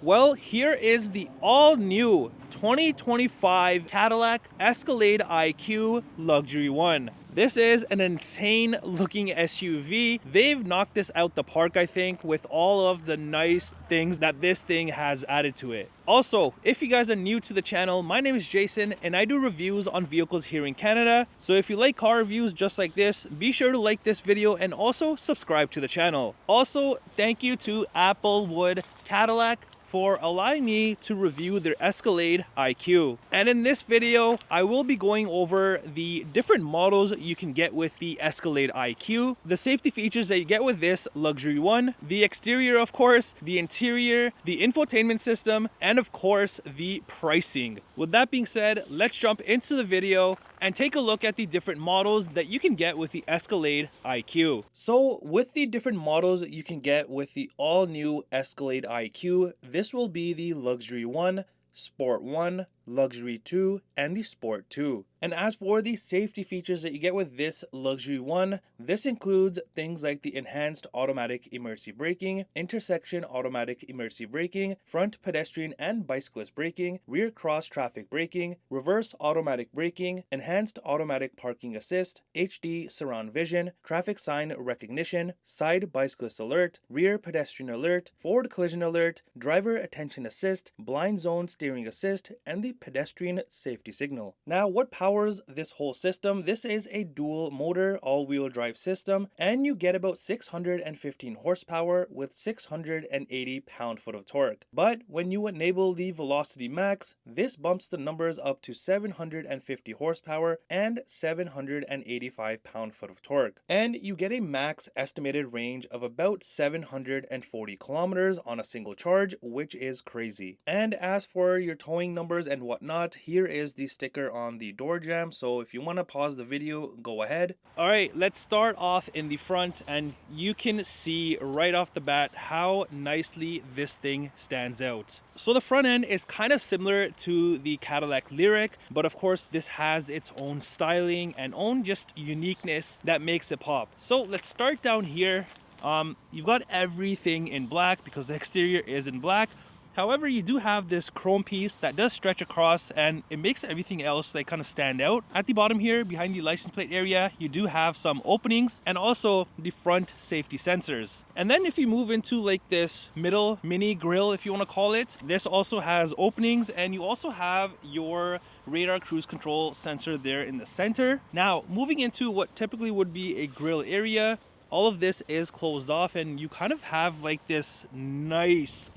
Well, here is the all-new 2025 Cadillac Escalade IQ Luxury One. This is an insane looking SUV. They've knocked this out the park, I think, with all of the nice things that this thing has added to it. Also, if you guys are new to the channel, my name is Jason and I do reviews on vehicles here in Canada. So if you like car reviews just like this, be sure to like this video and also subscribe to the channel. Also, thank you to Applewood Cadillac for allowing me to review their Escalade IQ. And in this video, I will be going over the different models you can get with the Escalade IQ, the safety features that you get with this luxury one, the exterior of course, the interior, the infotainment system, and of course the pricing. With that being said, let's jump into the video and take a look at the different models that you can get with the Escalade IQ. So with the different models you can get with the all new Escalade IQ, this will be the Luxury 1, Sport 1, Luxury 2, and the Sport 2. And as for the safety features that you get with this Luxury 1, this includes things like the enhanced automatic emergency braking, intersection automatic emergency braking, front pedestrian and bicyclist braking, rear cross traffic braking, reverse automatic braking, enhanced automatic parking assist, HD surround vision, traffic sign recognition, side bicyclist alert, rear pedestrian alert, forward collision alert, driver attention assist, blind zone steering assist, and the pedestrian safety signal. Now, what powers this whole system? This is a dual motor all-wheel drive system, and you get about 615 horsepower with 680 pound-foot of torque. But when you enable the Velocity Max, this bumps the numbers up to 750 horsepower and 785 pound-foot of torque. And you get a max estimated range of about 740 kilometers on a single charge, which is crazy. And as for your towing numbers and whatnot, here is the sticker on the door jamb, so if you want to pause the video, go ahead. All right, let's start off in the front, and you can see right off the bat how nicely this thing stands out. So the front end is kind of similar to the Cadillac Lyric, but of course this has its own styling and own just uniqueness that makes it pop. So let's start down here. You've got everything in black because the exterior is in black. However, you do have this chrome piece that does stretch across, and it makes everything else like kind of stand out. At the bottom here, behind the license plate area, you do have some openings and also the front safety sensors. And then if you move into like this middle mini grille, if you want to call it, this also has openings, and you also have your radar cruise control sensor there in the center. Now, moving into what typically would be a grille area, all of this is closed off, and you kind of have like this nice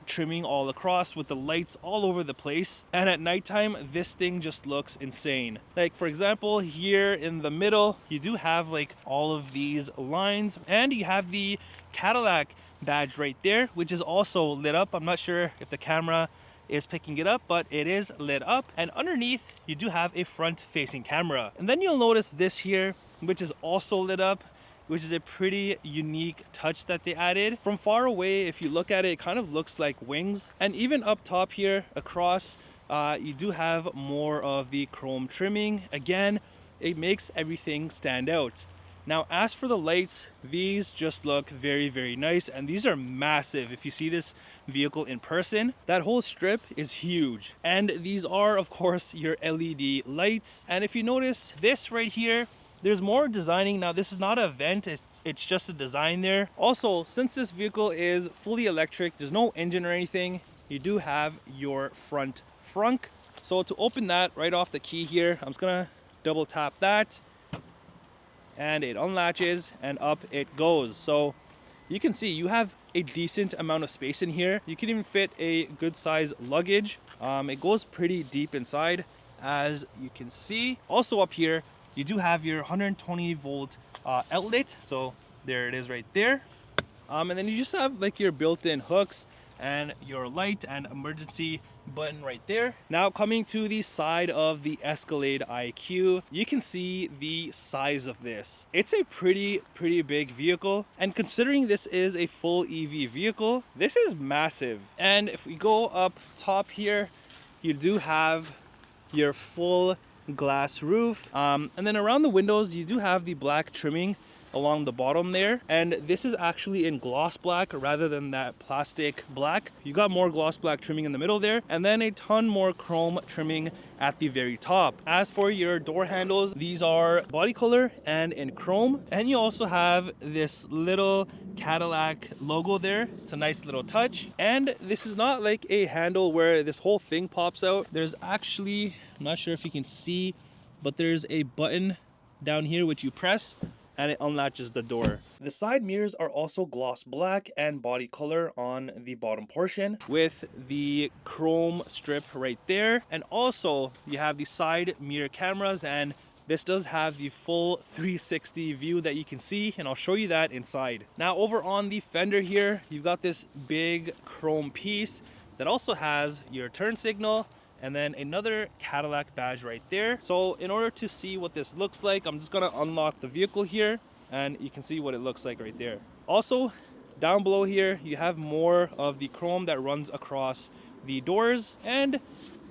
trimming all across with the lights all over the place. And at nighttime, this thing just looks insane. Like for example, here in the middle, you do have like all of these lines, and you have the Cadillac badge right there, which is also lit up. I'm not sure if the camera is picking it up, but it is lit up. And underneath, you do have a front facing camera. And then you'll notice this here, which is also lit up, which is a pretty unique touch that they added. From far away, if you look at it, it kind of looks like wings. And even up top here across, you do have more of the chrome trimming. Again, it makes everything stand out. Now, as for the lights, these just look very nice, and these are massive. If you see this vehicle in person, that whole strip is huge. And these are, of course, your LED lights. And if you notice this right here, there's more designing. Now, this is not a vent, it's just a design there. Also, since this vehicle is fully electric, there's no engine or anything, you do have your front frunk. So to open that right off the key here, I'm just gonna double tap that, and it unlatches and up it goes. So you can see you have a decent amount of space in here. You can even fit a good size luggage. It goes pretty deep inside, as you can see. Also up here, you do have your 120 volt outlet, so there it is right there. And then you just have like your built-in hooks and your light and emergency button right there. Now coming to the side of the Escalade IQ, you can see the size of this. It's a pretty big vehicle, and considering this is a full EV vehicle, this is massive. And if we go up top here, you do have your full glass roof, and then around the windows you do have the black trimming along the bottom there, and this is actually in gloss black rather than that plastic black. You got more gloss black trimming in the middle there, and then a ton more chrome trimming at the very top. As for your door handles, these are body color and in chrome, and you also have this little Cadillac logo there. It's a nice little touch, and this is not like a handle where this whole thing pops out. There's actually, I'm not sure if you can see, but there's a button down here which you press and it unlatches the door. The side mirrors are also gloss black and body color on the bottom portion with the chrome strip right there. And also you have the side mirror cameras, and this does have the full 360 view that you can see, and I'll show you that inside. Now over on the fender here, you've got this big chrome piece that also has your turn signal and then another Cadillac badge right there. So in order to see what this looks like, I'm just gonna unlock the vehicle here and you can see what it looks like right there. Also, down below here, you have more of the chrome that runs across the doors, and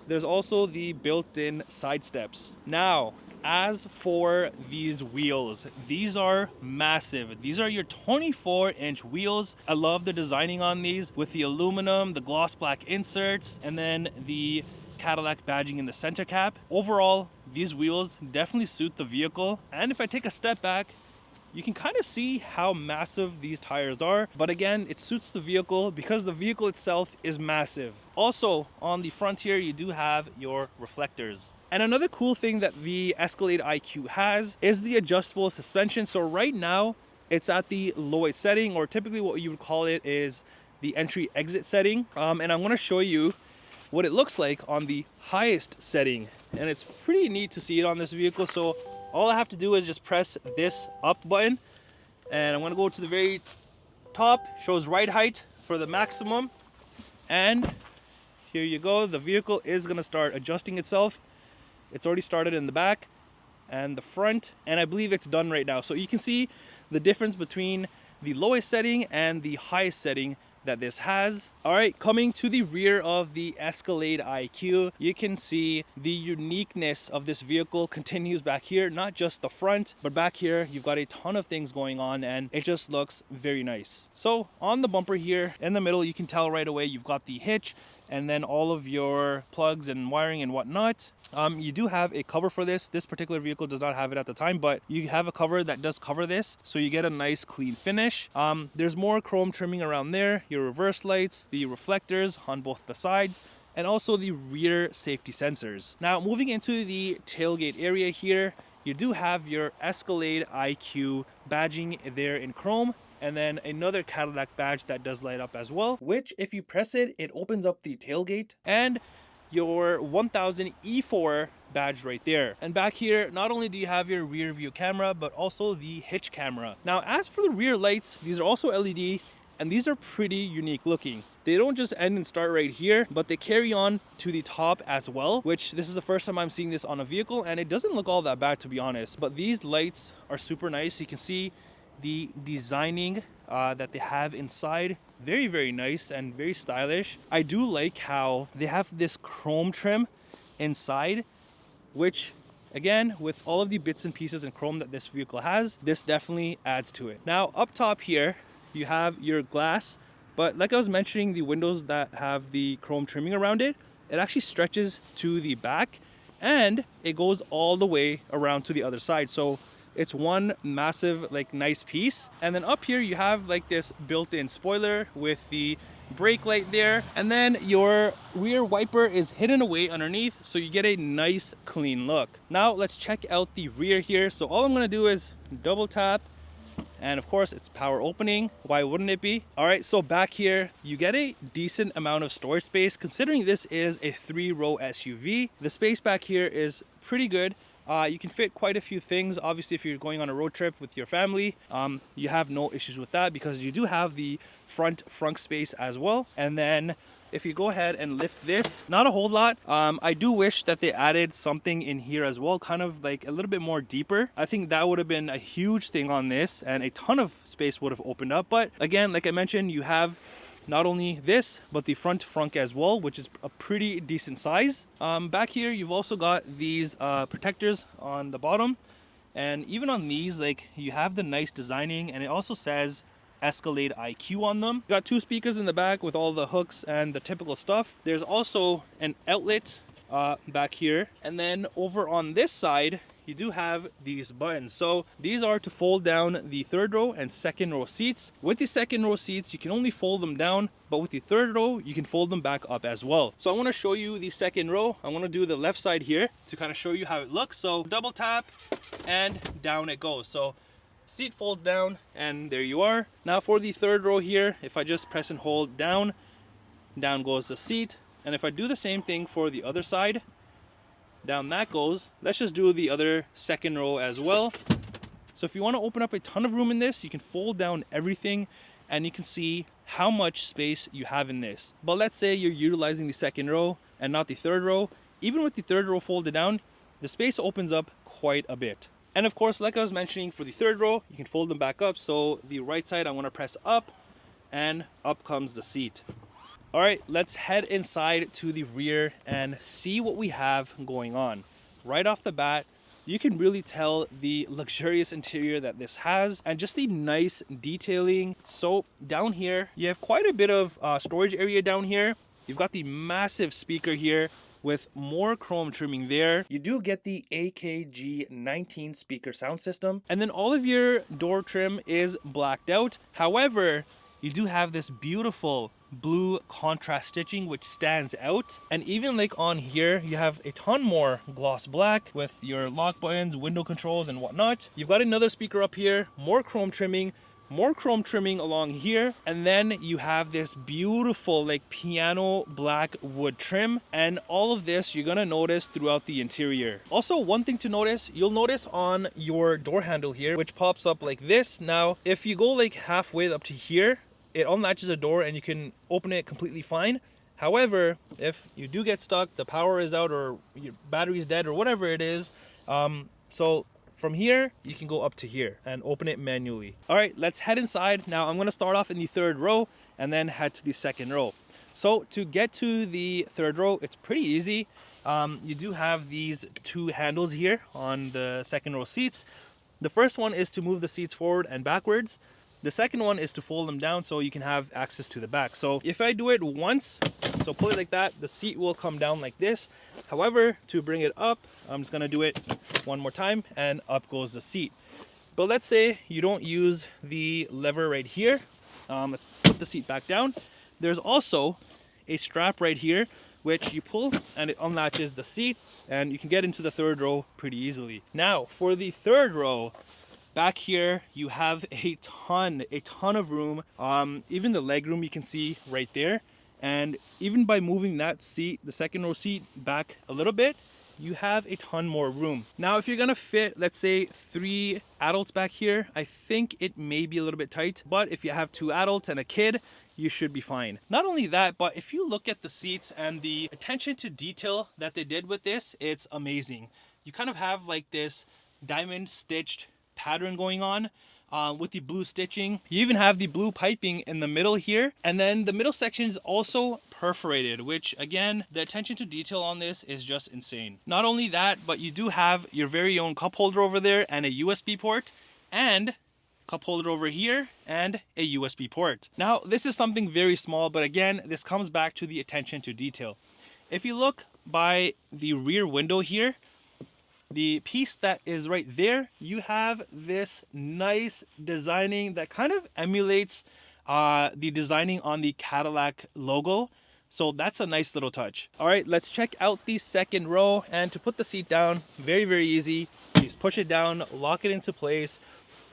there's also the built-in side steps. Now, as for these wheels, these are massive. These are your 24-inch wheels. I love the designing on these with the aluminum, the gloss black inserts, and then the Cadillac badging in the center cap. Overall, these wheels definitely suit the vehicle. And if I take a step back, you can kind of see how massive these tires are. But again, it suits the vehicle because the vehicle itself is massive. Also, on the front here, you do have your reflectors. And another cool thing that the Escalade IQ has is the adjustable suspension. So right now, it's at the lowest setting, or typically what you would call it is the entry exit setting. And I'm going to show you what it looks like on the highest setting, and it's pretty neat to see it on this vehicle. So all I have to do is just press this up button, and I'm gonna go to the very top, shows ride height for the maximum, and here you go. The vehicle is gonna start adjusting itself. It's already started in the back and the front, and I believe it's done right now. So you can see the difference between the lowest setting and the highest setting that this has. All right, coming to the rear of the Escalade IQ, you can see the uniqueness of this vehicle continues back here, not just the front, but back here you've got a ton of things going on, and it just looks very nice. So on the bumper here in the middle, you can tell right away you've got the hitch and then all of your plugs and wiring and whatnot. You do have a cover for this. This particular vehicle does not have it at the time, but you have a cover that does cover this, so you get a nice clean finish. There's more chrome trimming around there, your reverse lights, the reflectors on both the sides, and also the rear safety sensors. Now moving into the tailgate area here, you do have your Escalade IQ badging there in chrome, and then another Cadillac badge that does light up as well, which if you press it, it opens up the tailgate, and your 1000 E4 badge right there. And back here, not only do you have your rear view camera, but also the hitch camera. Now, as for the rear lights, these are also LED, and these are pretty unique looking. They don't just end and start right here, but they carry on to the top as well, which this is the first time I'm seeing this on a vehicle, and it doesn't look all that bad, to be honest. But these lights are super nice. You can see the designing that they have inside. Very, very nice and very stylish. I do like how they have this chrome trim inside, which again, with all of the bits and pieces and chrome that this vehicle has, this definitely adds to it. Now up top here, you have your glass, but like I was mentioning, the windows that have the chrome trimming around it, it actually stretches to the back and it goes all the way around to the other side. So it's one massive, like, nice piece. And then up here you have like this built-in spoiler with the brake light there, and then your rear wiper is hidden away underneath, so you get a nice clean look. Now let's check out the rear here. So all I'm gonna do is double tap, and of course it's power opening. Why wouldn't it be? All right, so back here you get a decent amount of storage space considering this is a 3-row SUV. The space back here is pretty good. You can fit quite a few things. Obviously, if you're going on a road trip with your family, you have no issues with that because you do have the front space as well. And then if you go ahead and lift this, not a whole lot. I do wish that they added something in here as well, kind of like a little bit more deeper. I think that would have been a huge thing on this, and a ton of space would have opened up. But again, like I mentioned, you have not only this, but the front as well, which is a pretty decent size. Back here, you've also got these protectors on the bottom. And even on these, like, you have the nice designing, and it also says Escalade IQ on them. Got 2 speakers in the back with all the hooks and the typical stuff. There's also an outlet back here, and then over on this side you do have these buttons. So these are to fold down the 3rd row and 2nd row seats. With the 2nd row seats, you can only fold them down, but with the 3rd row, you can fold them back up as well. So I want to show you the 2nd row. I want to do the left side here to kind of show you how it looks. So double tap and down it goes. So seat folds down and there you are. Now for the 3rd row here, if I just press and hold down, down goes the seat. And if I do the same thing for the other side, down that goes. Let's just do the other 2nd row as well. So if you want to open up a ton of room in this, you can fold down everything and you can see how much space you have in this. But let's say you're utilizing the 2nd row and not the 3rd row. Even with the 3rd row folded down, the space opens up quite a bit. And of course, like I was mentioning, for the 3rd row, you can fold them back up. So the right side, I want to press up and up comes the seat. All right, let's head inside to the rear and see what we have going on. Right off the bat, you can really tell the luxurious interior that this has and just the nice detailing. So down here, you have quite a bit of storage area down here. You've got the massive speaker here with more chrome trimming there. You do get the AKG 19 speaker sound system. And then all of your door trim is blacked out. However, you do have this beautiful blue contrast stitching which stands out, and even like on here you have a ton more gloss black with your lock buttons, window controls and whatnot. You've got another speaker up here, more chrome trimming along here, and then you have this beautiful like piano black wood trim, and all of this you're gonna notice throughout the interior. Also, one thing to notice, you'll notice on your door handle here, which pops up like this. Now if you go like halfway up to here, it unlatches a door and you can open it completely fine. However, if you do get stuck, the power is out or your battery's dead or whatever it is, so from here, you can go up to here and open it manually. All right, let's head inside. Now I'm gonna start off in the 3rd row and then head to the 2nd row. So to get to the 3rd row, it's pretty easy. You do have these 2 handles here on the 2nd row seats. The first one is to move the seats forward and backwards. The second one is to fold them down so you can have access to the back. So if I do it once, so pull it like that, the seat will come down like this. However, to bring it up, I'm just gonna do it one more time and up goes the seat. But let's say you don't use the lever right here. Let's put the seat back down. There's also a strap right here, which you pull and it unlatches the seat and you can get into the 3rd row pretty easily. Now for the 3rd row, back here, you have a ton of room. Even the leg room you can see right there. And even by moving that seat, the 2nd row seat back a little bit, you have a ton more room. Now, if you're gonna fit, let's say 3 adults back here, I think it may be a little bit tight, but if you have 2 adults and a kid, you should be fine. Not only that, but if you look at the seats and the attention to detail that they did with this, it's amazing. You kind of have like this diamond stitched pattern going on with the blue stitching. You even have the blue piping in the middle here, and then the middle section is also perforated, which again, the attention to detail on this is just insane. Not only that, but you do have your very own cup holder over there and a USB port, and cup holder over here and a USB port. Now this is something very small, but again, this comes back to the attention to detail. If you look by the rear window here, the piece that is right there, you have this nice designing that kind of emulates the designing on the Cadillac logo. So that's a nice little touch. All right, let's check out the 2nd row. And to put the seat down, very, very easy. You just push it down, lock it into place,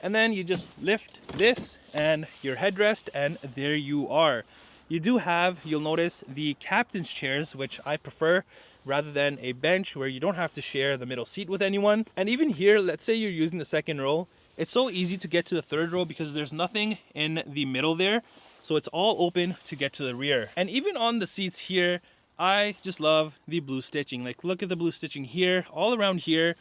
and then you just lift this and your headrest, and there you are. You do have, you'll notice, the captain's chairs, which I prefer, rather than a bench where you don't have to share the middle seat with anyone. And even here, let's say you're using the 2nd row, it's so easy to get to the 3rd row because there's nothing in the middle there. So it's all open to get to the rear. And even on the seats here, I just love the blue stitching. Like, look at the blue stitching here, all around here,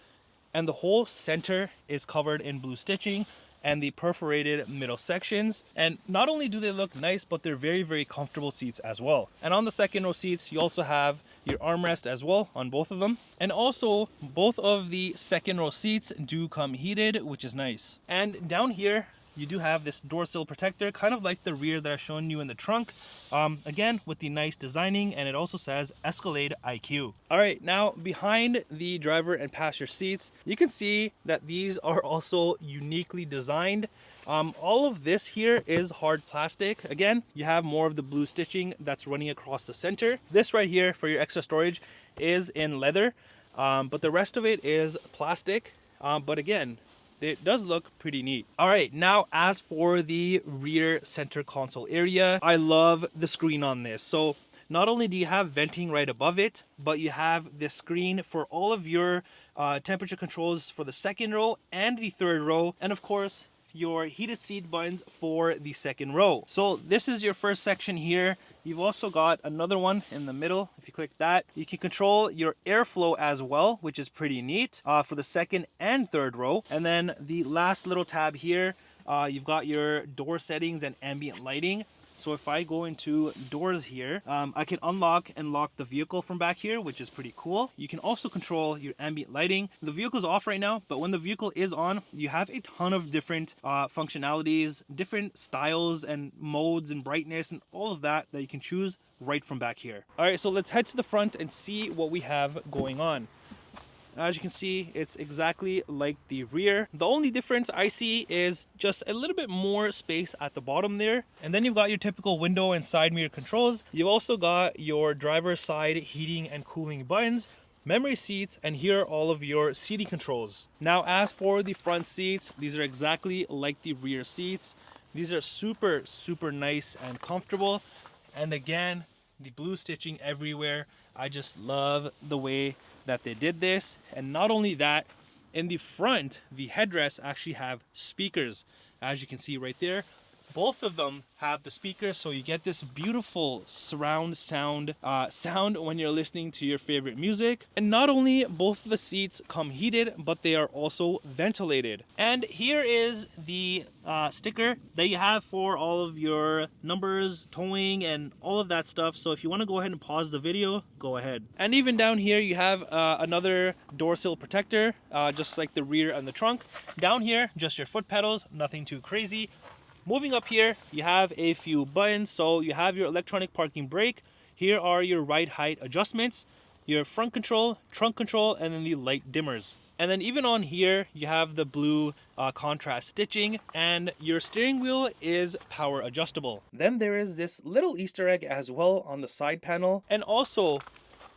and the whole center is covered in blue stitching and the perforated middle sections. And not only do they look nice, but they're very, very comfortable seats as well. And on the 2nd row seats, you also have your armrest as well on both of them. And also both of the second row seats do come heated, which is nice. And down here, you do have this door sill protector, kind of like the rear that I've shown you in the trunk. Again, with the nice designing, and it also says Escalade IQ. All right, now behind the driver and passenger seats, you can see that these are also uniquely designed. All of this here is hard plastic. Again, you have more of the blue stitching that's running across the center. This right here for your extra storage is in leather, but the rest of it is plastic. But again, it does look pretty neat. All right, now as for the rear center console area, I love the screen on this. So not only do you have venting right above it, but you have this screen for all of your temperature controls for the second row and the third row. And of course, your heated seat buttons for the second row. So this is your first section here. You've also got another one in the middle. If you click that, you can control your airflow as well, which is pretty neat for the second and third row. And then the last little tab here, you've got your door settings and ambient lighting. So if I go into doors here, I can unlock and lock the vehicle from back here, which is pretty cool. You can also control your ambient lighting. The vehicle's off right now, but when the vehicle is on, you have a ton of different functionalities, different styles and modes and brightness and all of that you can choose right from back here. All right, so let's head to the front and see what we have going on. As you can see, it's exactly like the rear. The only difference I see is just a little bit more space at the bottom there. And then you've got your typical window and side mirror controls. You've also got your driver's side heating and cooling buttons, memory seats, and here are all of your seating controls. Now, as for the front seats, these are exactly like the rear seats. These are super, super nice and comfortable. And again, the blue stitching everywhere. I just love the way that they did this. And not only that, in the front, the headrests actually have speakers. As you can see right there, both of them have the speakers, so you get this beautiful surround sound when you're listening to your favorite music. And not only both of the seats come heated, but they are also ventilated. And here is the sticker that you have for all of your numbers, towing, and all of that stuff. So if you want to go ahead and pause the video, go ahead. And even down here, you have another door sill protector, just like the rear and the trunk. Down here, just your foot pedals, nothing too crazy. Moving up here, you have a few buttons. So you have your electronic parking brake. Here are your ride height adjustments, your front control, trunk control, and then the light dimmers. And then even on here, you have the blue contrast stitching, and your steering wheel is power adjustable. Then there is this little Easter egg as well on the side panel. And also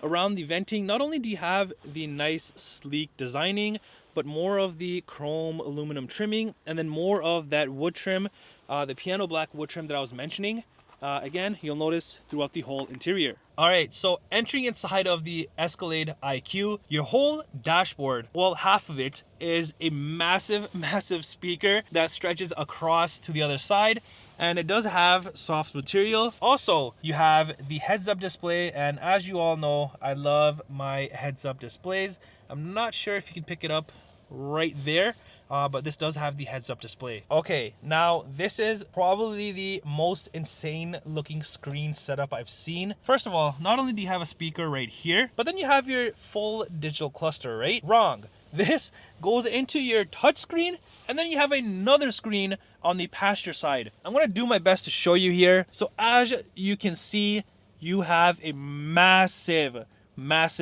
around the venting, not only do you have the nice sleek designing, but more of the chrome aluminum trimming, and then more of that wood trim, the piano black wood trim that I was mentioning. Again, you'll notice throughout the whole interior. All right, so entering inside of the Escalade IQ, your whole dashboard, well, half of it is a massive, massive speaker that stretches across to the other side. And it does have soft material. Also, you have the heads-up display, and as you all know, I love my heads-up displays. I'm not sure if you can pick it up right there, but this does have the heads-up display. Okay, now this is probably the most insane looking screen setup I've seen. First of all, not only do you have a speaker right here, but then you have your full digital cluster, right? Wrong. This goes into your touchscreen, and then you have another screen on the passenger side. I'm gonna do my best to show you here. So as you can see, you have a massive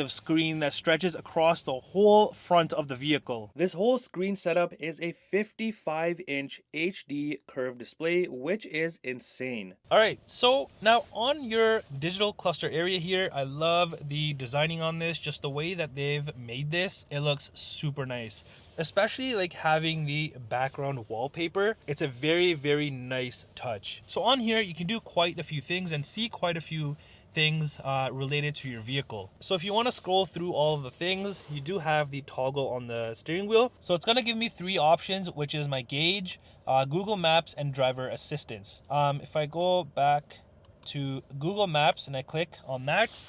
screen that stretches across the whole front of the vehicle. This whole screen setup is a 55-inch HD curved display, which is insane. All right, so now on your digital cluster area here, I love the designing on this, just the way that they've made this. It looks super nice, especially like having the background wallpaper. It's a very, very nice touch. So on here, you can do quite a few things and see quite a few things related to your vehicle. So if you want to scroll through all of the things, you do have the toggle on the steering wheel. So it's going to give me three options, which is my gauge, Google Maps, and driver assistance. If I go back to Google Maps and I click on that,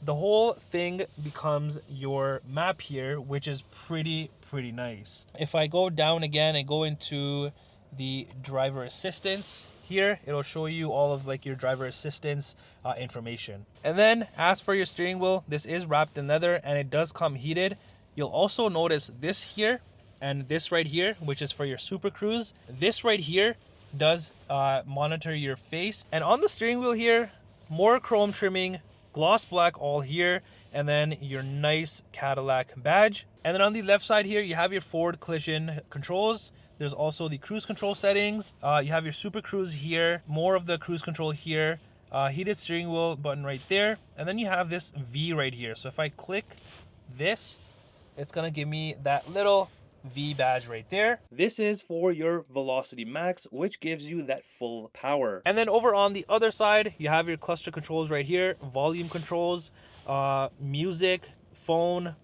the whole thing becomes your map here, which is pretty nice. If I go down again and go into the driver assistance, here it'll show you all of like your driver assistance information. And then as for your steering wheel, this is wrapped in leather and it does come heated. You'll also notice this here and this right here, which is for your Super Cruise. This right here does monitor your face. And on the steering wheel here, more chrome trimming, gloss black all here, and then your nice Cadillac badge. And then on the left side here, you have your forward collision controls. There's also the cruise control settings. You have your Super Cruise here, more of the cruise control here, heated steering wheel button right there. And then you have this V right here. So if I click this, it's gonna give me that little V badge right there. This is for your Velocity Max, which gives you that full power. And then over on the other side, you have your cluster controls right here, volume controls, music, phone,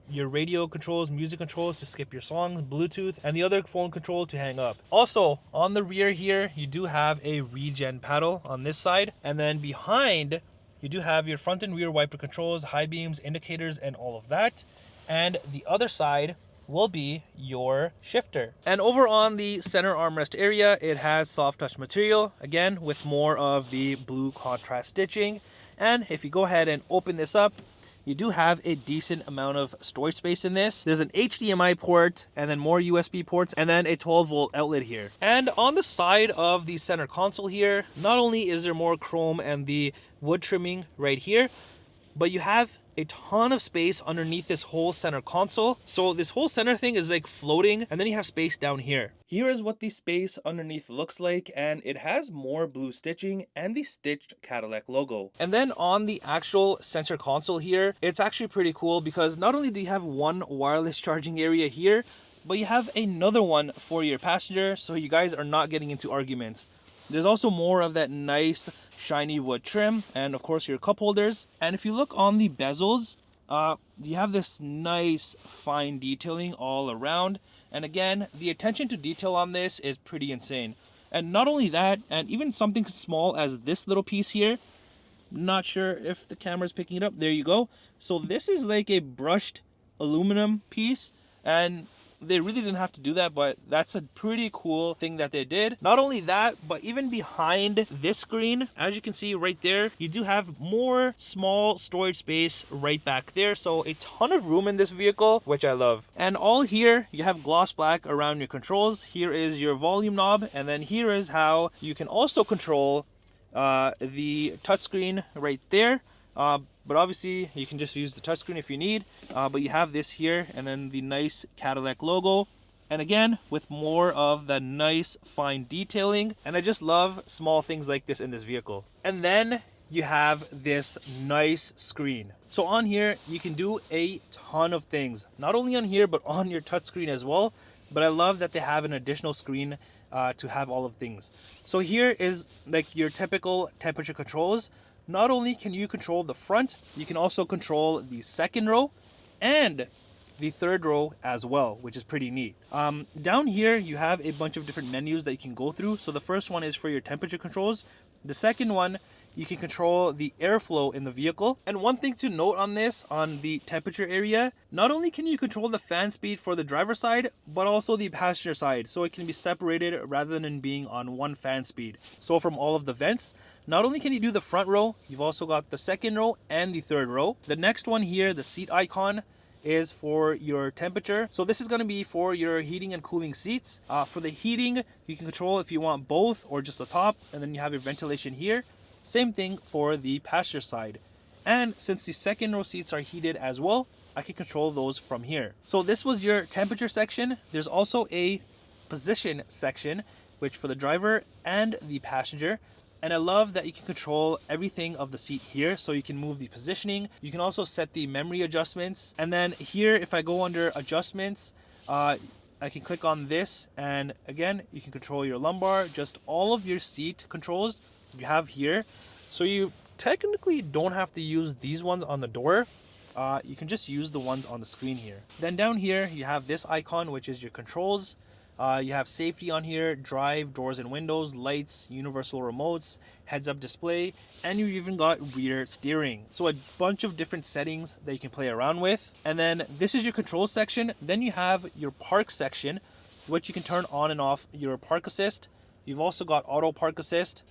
your radio controls, music controls to skip your songs, Bluetooth, and the other phone control to hang up. Also, on the rear here, you do have a regen paddle on this side. And then behind, you do have your front and rear wiper controls, high beams, indicators, and all of that. And the other side will be your shifter. And over on the center armrest area, it has soft touch material, again with more of the blue contrast stitching. And if you go ahead and open this up, you do have a decent amount of storage space in this. There's an HDMI port and then more USB ports and then a 12-volt outlet here. And on the side of the center console here, not only is there more chrome and the wood trimming right here, but you have a ton of space underneath this whole center console. So this whole center thing is like floating, and then you have space down here. Here is what the space underneath looks like, and it has more blue stitching and the stitched Cadillac logo. And then on the actual center console here, it's actually pretty cool because not only do you have one wireless charging area here, but you have another one for your passenger, so you guys are not getting into arguments. There's also more of that nice shiny wood trim and of course your cup holders. And if you look on the bezels, you have this nice fine detailing all around. And again, the attention to detail on this is pretty insane. And not only that, and even something small as this little piece here, not sure if the camera's picking it up. There you go. So this is like a brushed aluminum piece, and they really didn't have to do that, but that's a pretty cool thing that they did. Not only that, but even behind this screen, as you can see right there, you do have more small storage space right back there. So a ton of room in this vehicle, which I love. And all here, you have gloss black around your controls. Here is your volume knob, and then here is how you can also control the touchscreen right there. But obviously you can just use the touchscreen if you need, but you have this here and then the nice Cadillac logo, and again with more of the nice fine detailing. And I just love small things like this in this vehicle. And then you have this nice screen. So on here you can do a ton of things, not only on here but on your touchscreen as well. But I love that they have an additional screen to have all of things. So here is like your typical temperature controls. Not only can you control the front, you can also control the second row and the third row as well, which is pretty neat. Down here, you have a bunch of different menus that you can go through. So the first one is for your temperature controls. The second one, you can control the airflow in the vehicle. And one thing to note on this, on the temperature area, not only can you control the fan speed for the driver's side, but also the passenger side. So it can be separated rather than being on one fan speed. So from all of the vents, not only can you do the front row, you've also got the second row and the third row. The next one here, the seat icon, is for your temperature. So this is going to be for your heating and cooling seats. For the heating, you can control if you want both or just the top, and then you have your ventilation here. Same thing for the passenger side. And since the second row seats are heated as well, I can control those from here. So this was your temperature section. There's also a position section, which for the driver and the passenger. And I love that you can control everything of the seat here. So you can move the positioning. You can also set the memory adjustments. And then here, if I go under adjustments, I can click on this. And again, you can control your lumbar, just all of your seat controls you have here. So you technically don't have to use these ones on the door. You can just use the ones on the screen here. Then down here, you have this icon, which is your controls. You have safety on here, drive, doors and windows, lights, universal remotes, heads-up display, and you even got rear steering. So a bunch of different settings that you can play around with. And then this is your control section. Then you have your park section, which you can turn on and off your park assist. You've also got auto park assist,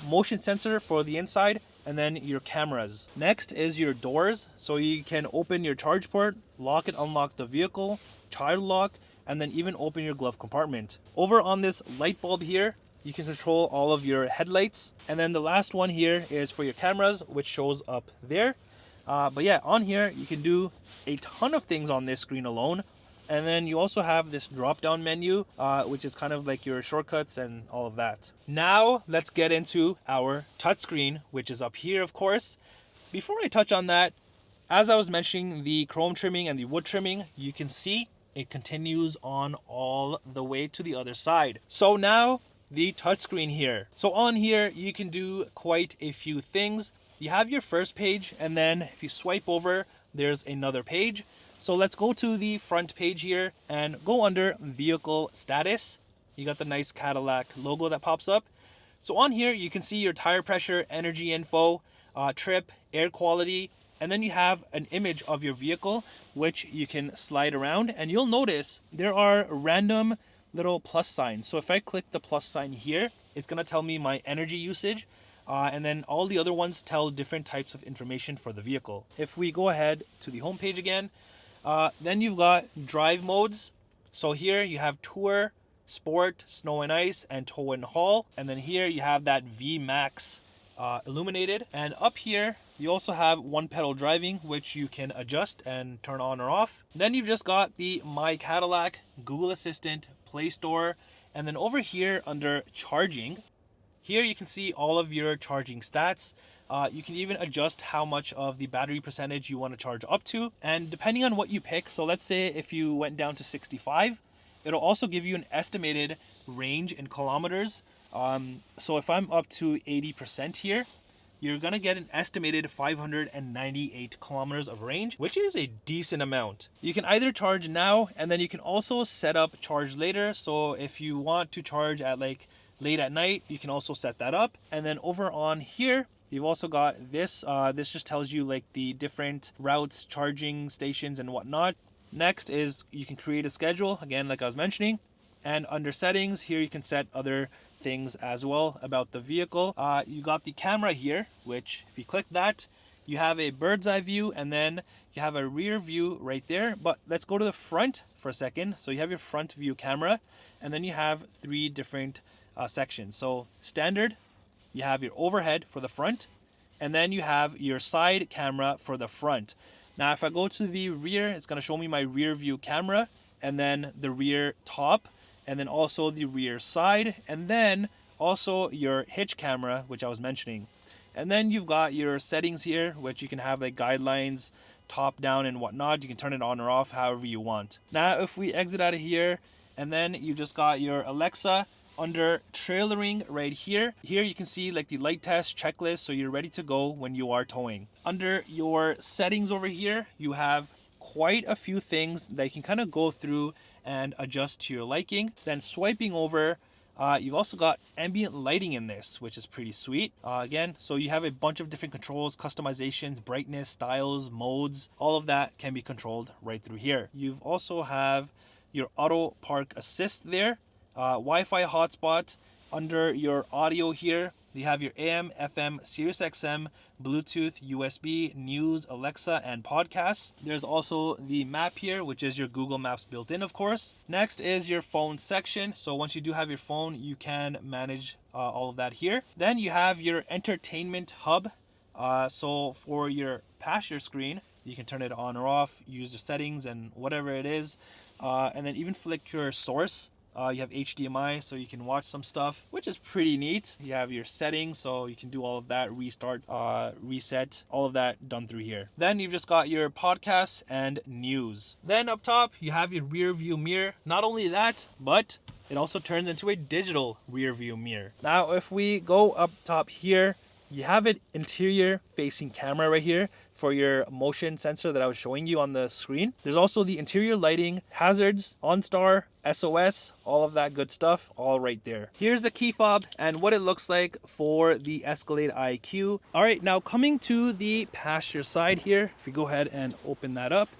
motion sensor for the inside, and then your cameras. Next is your doors. So you can open your charge port, lock and unlock the vehicle, child lock, and then even open your glove compartment. Over on this light bulb here, you can control all of your headlights. And then the last one here is for your cameras, which shows up there. But yeah, on here, you can do a ton of things on this screen alone. And then you also have this drop down menu, which is kind of like your shortcuts and all of that. Now let's get into our touchscreen, which is up here, of course. Before I touch on that, as I was mentioning the chrome trimming and the wood trimming, you can see it continues on all the way to the other side. So now the touchscreen here. So on here, you can do quite a few things. You have your first page, and then if you swipe over, there's another page. So let's go to the front page here and go under vehicle status. You got the nice Cadillac logo that pops up. So on here, you can see your tire pressure, energy info, trip, air quality, and then you have an image of your vehicle, which you can slide around. And you'll notice there are random little plus signs. So if I click the plus sign here, it's gonna tell me my energy usage. And then all the other ones tell different types of information for the vehicle. If we go ahead to the home page again, then you've got drive modes. So here you have tour, sport, snow and ice, and tow and haul. And then here you have that V Max illuminated. And up here, you also have one pedal driving, which you can adjust and turn on or off. Then you've just got the My Cadillac, Google Assistant, Play Store. And then over here under charging, here you can see all of your charging stats. You can even adjust how much of the battery percentage you want to charge up to. And depending on what you pick, so let's say if you went down to 65, it'll also give you an estimated range in kilometers. So if I'm up to 80% here, you're going to get an estimated 598 kilometers of range, which is a decent amount. You can either charge now, and then you can also set up charge later. So if you want to charge at like late at night, you can also set that up. And then over on here, you've also got this. This just tells you like the different routes, charging stations and whatnot. Next is you can create a schedule, again, like I was mentioning. And under settings, here you can set other things as well about the vehicle. You got the camera here, which if you click that, you have a bird's eye view, and then you have a rear view right there. But let's go to the front for a second. So you have your front view camera, and then you have three different sections. So standard, you have your overhead for the front, and then you have your side camera for the front. Now if I go to the rear, it's going to show me my rear view camera, and then the rear top, and then also the rear side, and then also your hitch camera, which I was mentioning. And then you've got your settings here, which you can have like guidelines, top, down, and whatnot. You can turn it on or off however you want. Now if we exit out of here, and then you just got your Alexa. Under trailering right here, you can see like the light test checklist, so you're ready to go when you are towing. Under your settings over here, you have quite a few things that you can kind of go through and adjust to your liking. Then swiping over, you've also got ambient lighting in this, which is pretty sweet. Again, so you have a bunch of different controls, customizations, brightness, styles, modes, all of that can be controlled right through here. You've also have your auto park assist there. Wi-Fi hotspot. Under your audio here, you have your AM, FM, Sirius XM, Bluetooth, USB, news, Alexa, and podcasts. There's also the map here, which is your Google Maps built in, of course. Next is your phone section. So once you do have your phone, you can manage all of that here. Then you have your entertainment hub. So for your passenger screen, you can turn it on or off, use the settings and whatever it is. And then even flick your source. You have HDMI, so you can watch some stuff, which is pretty neat. You have your settings, so you can do all of that, restart, reset, all of that done through here. Then you've just got your podcasts and news. Then up top, you have your rear view mirror. Not only that, but it also turns into a digital rear view mirror. Now, if we go up top here, you have an interior facing camera right here for your motion sensor that I was showing you on the screen. There's also the interior lighting, hazards, OnStar, SOS, all of that good stuff, all right there. Here's the key fob and what it looks like for the Escalade IQ. All right, now coming to the passenger side here, if you go ahead and open that up,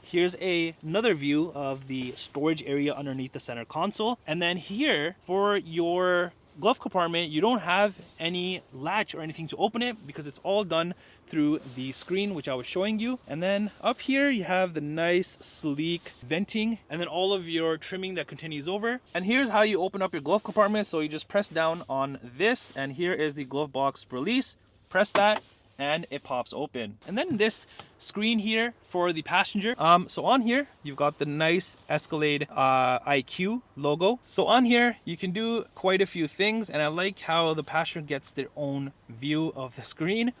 here's another view of the storage area underneath the center console. And then here for your glove compartment, you don't have any latch or anything to open it because it's all done through the screen, which I was showing you. And then up here you have the nice sleek venting and then all of your trimming that continues over. And here's how you open up your glove compartment. So you just press down on this, and here is the glove box release. Press that and it pops open. And then this screen here for the passenger. So on here, you've got the nice Escalade IQ logo. So on here, you can do quite a few things, and I like how the passenger gets their own view of the screen.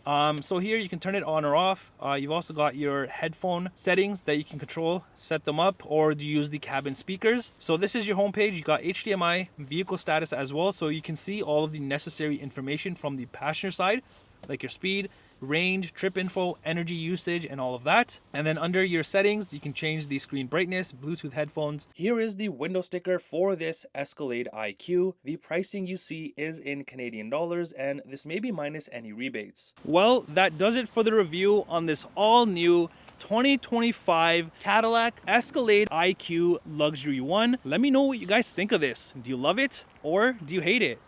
So here you can turn it on or off. You've also got your headphone settings that you can control, set them up, or use the cabin speakers. So this is your home page. You got HDMI, vehicle status as well. So you can see all of the necessary information from the passenger side, like your speed, range, trip info, energy usage, and all of that. And then under your settings, you can change the screen brightness, Bluetooth headphones. Here is the window sticker for this Escalade IQ. The pricing you see is in Canadian dollars, and this may be minus any rebates. Well, that does it for the review on this all new 2025 Cadillac Escalade IQ Luxury 1. Let me know what you guys think of this. Do you love it or do you hate it?